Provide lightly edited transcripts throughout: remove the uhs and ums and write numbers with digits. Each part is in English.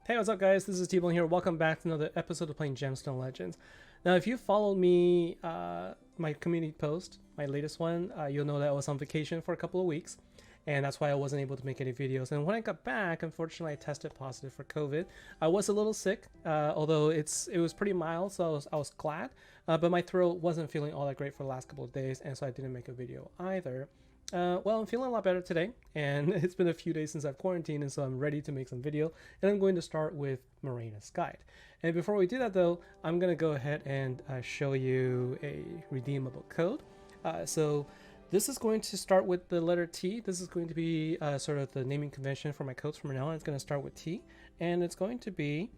Hey, what's up, guys? This is T-Bone here. Welcome back to another episode of playing Gemstone Legends. Now, if you followed me, my community post, my latest one, you'll know that I was on vacation for a couple of weeks, and that's why I wasn't able to make any videos. And when I got back, unfortunately, I tested positive for COVID. I was a little sick, although it was pretty mild, so I was glad. But my throat wasn't feeling all that great for the last couple of days, and so I didn't make a video either. Well, I'm feeling a lot better today, and it's been a few days since I've quarantined, and so I'm ready to make some video, and I'm going to start with Morena's guide. And before we do that though, I'm going to go ahead and show you a redeemable code. So this is going to start with the letter T. This is going to be sort of the naming convention for my codes from now on. It's going to start with T, and it's going to be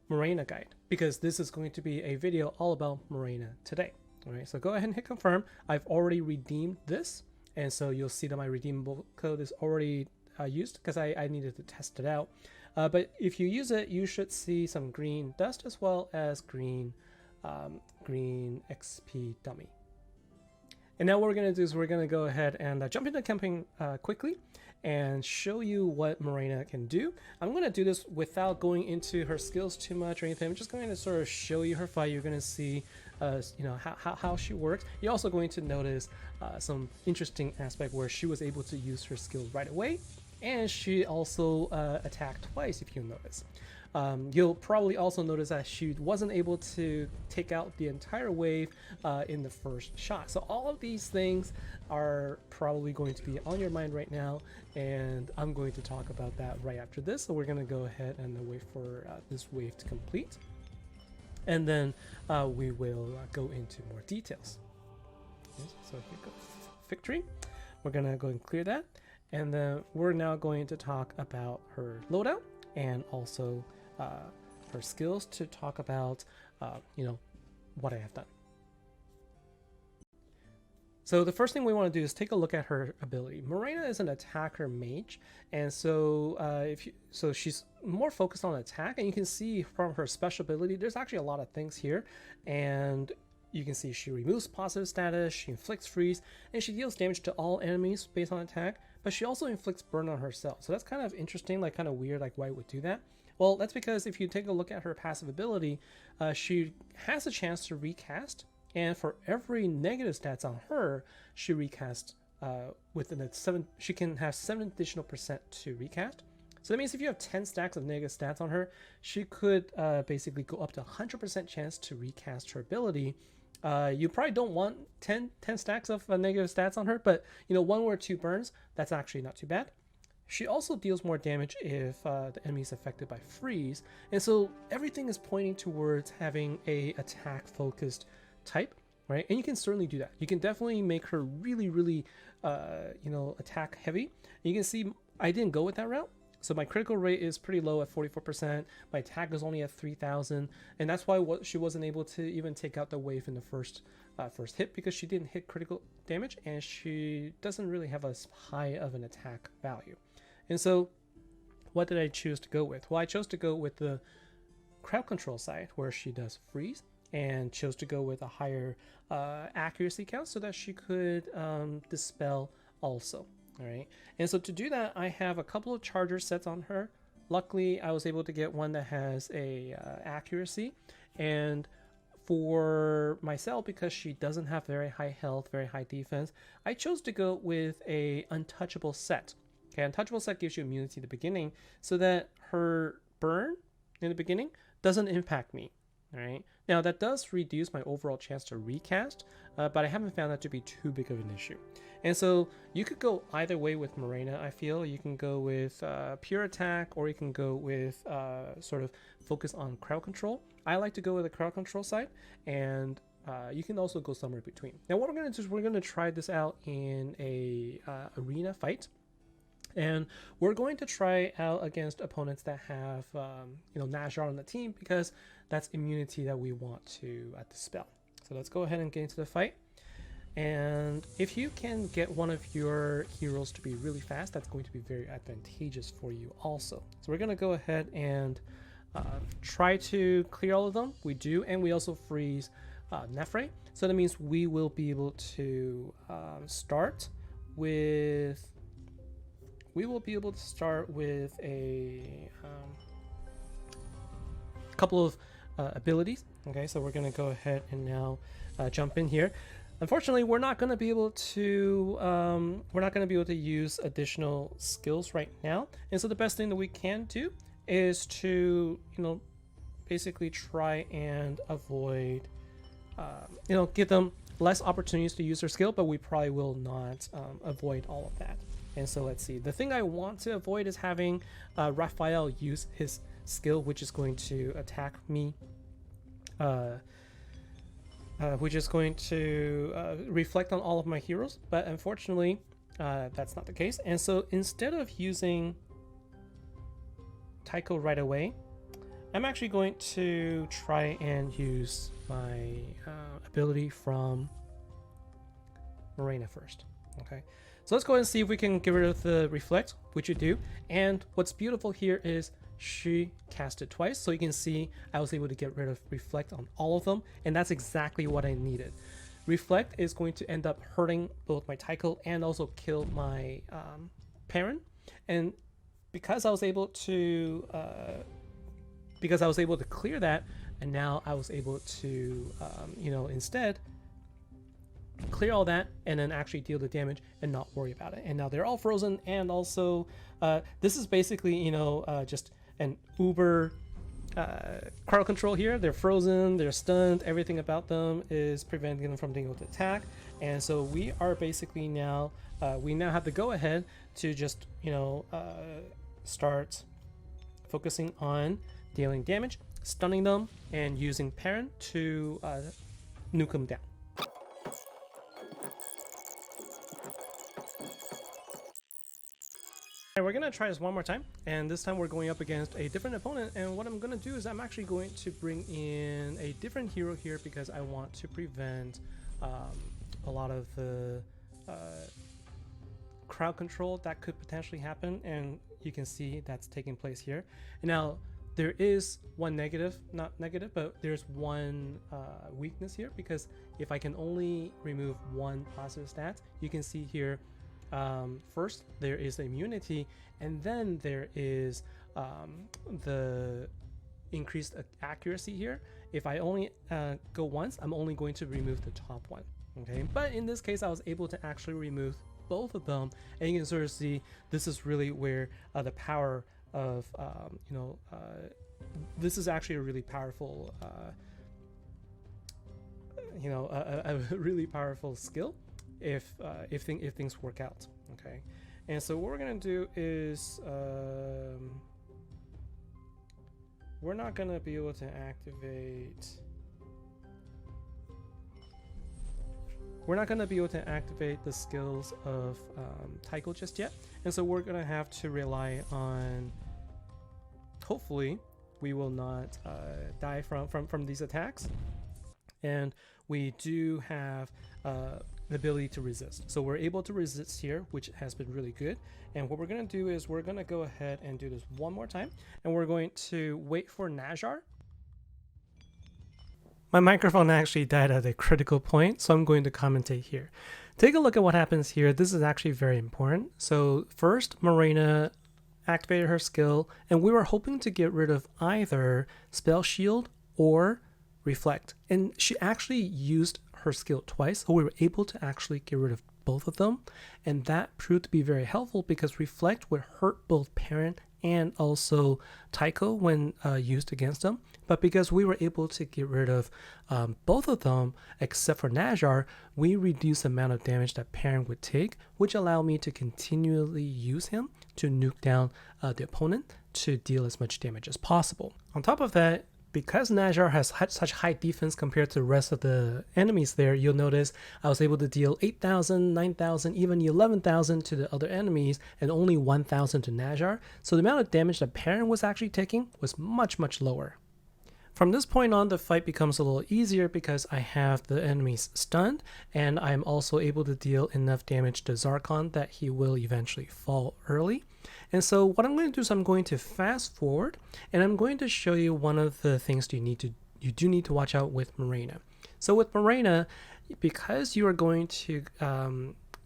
Morena guide, because this is going to be a video all about Morena today. All right, so go ahead and hit confirm. I've already redeemed this, and so you'll see that my redeemable code is already used because I needed to test it out. But if you use it, you should see some green dust as well as green XP dummy. And now what we're going to do is we're going to go ahead and jump into the campaign quickly and show you what Morena can do. I'm going to do this without going into her skills too much or anything. I'm just going to sort of show you her fight. You're going to see how she works. You're also going to notice some interesting aspect where she was able to use her skill right away, and she also attacked twice, if you notice. You'll probably also notice that she wasn't able to take out the entire wave in the first shot. So all of these things are probably going to be on your mind right now, and I'm going to talk about that right after this. So we're going to go ahead and wait for this wave to complete, and then we will go into more details. Okay, so here goes victory. We're going to go and clear that, and then we're now going to talk about her loadout and also her skills to talk about what I have done. So the first thing we want to do is take a look at her ability. Morena is an attacker mage, and so she's more focused on attack, and you can see from her special ability there's actually a lot of things here, and you can see she removes positive status, she inflicts freeze, and she deals damage to all enemies based on attack, but she also inflicts burn on herself. So that's kind of interesting, like kind of weird, like why it would do that. Well, that's because if you take a look at her passive ability, she has a chance to recast, and for every negative stats on her, she recasts she can have 7 additional percent to recast. So that means if you have 10 stacks of negative stats on her, she could basically go up to 100% chance to recast her ability. You probably don't want 10 stacks of negative stats on her, but 1 or 2 burns, that's actually not too bad. She also deals more damage if the enemy is affected by freeze, and so everything is pointing towards having a attack focused type, right? And you can certainly do that. You can definitely make her really attack heavy. You can see I didn't go with that route. So my critical rate is pretty low at 44%. My attack is only at 3,000, and that's why she wasn't able to even take out the wave in the first hit, because she didn't hit critical damage, and she doesn't really have as high of an attack value. And so, what did I choose to go with? Well, I chose to go with the crowd control side, where she does freeze, and chose to go with a higher accuracy count so that she could dispel also. All right, and so to do that, I have a couple of charger sets on her. Luckily, I was able to get one that has a accuracy, and for myself, because she doesn't have very high health, very high defense, I chose to go with a untouchable set. Okay, untouchable set gives you immunity at the beginning, so that her burn in the beginning doesn't impact me. All right, now that does reduce my overall chance to recast, but I haven't found that to be too big of an issue. And so you could go either way with Morena. I feel you can go with pure attack, or you can go with sort of focus on crowd control. I like to go with the crowd control side, and you can also go somewhere between. Now what we're going to do is we're going to try this out in a arena fight. And we're going to try out against opponents that have, Nashar on the team, because that's immunity that we want to dispel. So let's go ahead and get into the fight. And if you can get one of your heroes to be really fast, that's going to be very advantageous for you also. So we're going to go ahead and try to clear all of them. We do, and we also freeze Nefre. So that means we will be able to start with we will be able to start with a couple of abilities. Okay, so we're going to go ahead and now jump in here. Unfortunately, we're not going to be able to use additional skills right now, and so the best thing that we can do is to basically try and avoid give them less opportunities to use their skill, but we probably will not avoid all of that. And so let's see, the thing I want to avoid is having Raphael use his skill, which is going to attack me, which is going to reflect on all of my heroes, but unfortunately that's not the case. And so instead of using Tycho right away, I'm actually going to try and use my ability from Morena first. Okay, so let's go ahead and see if we can get rid of the reflect, which you do. And what's beautiful here is she cast it twice, so you can see I was able to get rid of reflect on all of them, and that's exactly what I needed. Reflect is going to end up hurting both my Tycho and also kill my parent, and because I was able to clear that, and now I was able to instead clear all that and then actually deal the damage and not worry about it. And now they're all frozen, and also this is basically just an uber crowd control here. They're frozen, they're stunned, everything about them is preventing them from being able to attack. And so we are basically now we now have to go ahead to just start focusing on dealing damage, stunning them, and using parent to nuke them down. And we're gonna try this one more time, and this time we're going up against a different opponent. And what I'm gonna do is I'm actually going to bring in a different hero here because I want to prevent a lot of the crowd control that could potentially happen, and you can see that's taking place here. And now there is one negative, not negative, but there's one weakness here, because if I can only remove one positive stat, you can see here first there is immunity, and then there is the increased accuracy here. If I only go once, I'm only going to remove the top one. Okay, but in this case I was able to actually remove both of them, and you can sort of see this is really where the power of this is actually a really powerful a really powerful skill if things work out. Okay, and so what we're gonna do is we're not gonna be able to activate the skills of Tycho just yet, and so we're gonna have to rely on, hopefully we will not die from these attacks, and we do have the ability to resist, so we're able to resist here, which has been really good. And what we're going to do is we're going to go ahead and do this one more time, and we're going to wait for Najar. My microphone actually died at a critical point, so I'm going to commentate here. Take a look at what happens here. This is actually very important. So first, Morena activated her skill, and we were hoping to get rid of either Spell Shield or Reflect, and she actually used her skill twice, so we were able to actually get rid of both of them, and that proved to be very helpful because Reflect would hurt both Parent and also Tycho when used against them. But because we were able to get rid of both of them except for Najar, we reduced the amount of damage that Parent would take, which allowed me to continually use him to nuke down the opponent to deal as much damage as possible. On top of that, because Najar has had such high defense compared to the rest of the enemies there, you'll notice I was able to deal 8,000, 9,000, even 11,000 to the other enemies and only 1,000 to Najar. So the amount of damage that Parent was actually taking was much, much lower. From this point on, the fight becomes a little easier because I have the enemies stunned, and I'm also able to deal enough damage to Zarkon that he will eventually fall early. And so what I'm going to do is I'm going to fast forward, and I'm going to show you one of the things you do need to watch out with Morena. So with Morena, because you are going to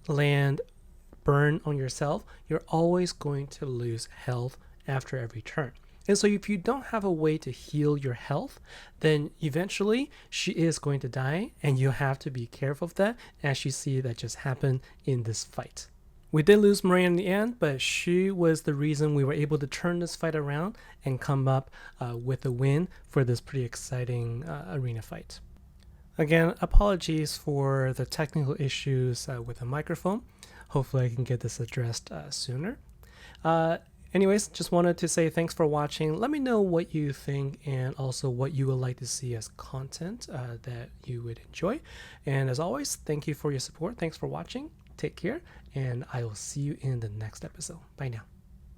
land burn on yourself, you're always going to lose health after every turn. And so if you don't have a way to heal your health, then eventually she is going to die, and you have to be careful of that, as you see that just happened in this fight. We did lose Morena in the end, but she was the reason we were able to turn this fight around and come up with a win for this pretty exciting arena fight. Again, apologies for the technical issues with the microphone. Hopefully I can get this addressed sooner. Anyways, just wanted to say thanks for watching. Let me know what you think and also what you would like to see as content that you would enjoy. And as always, thank you for your support. Thanks for watching. Take care, and I will see you in the next episode. Bye now.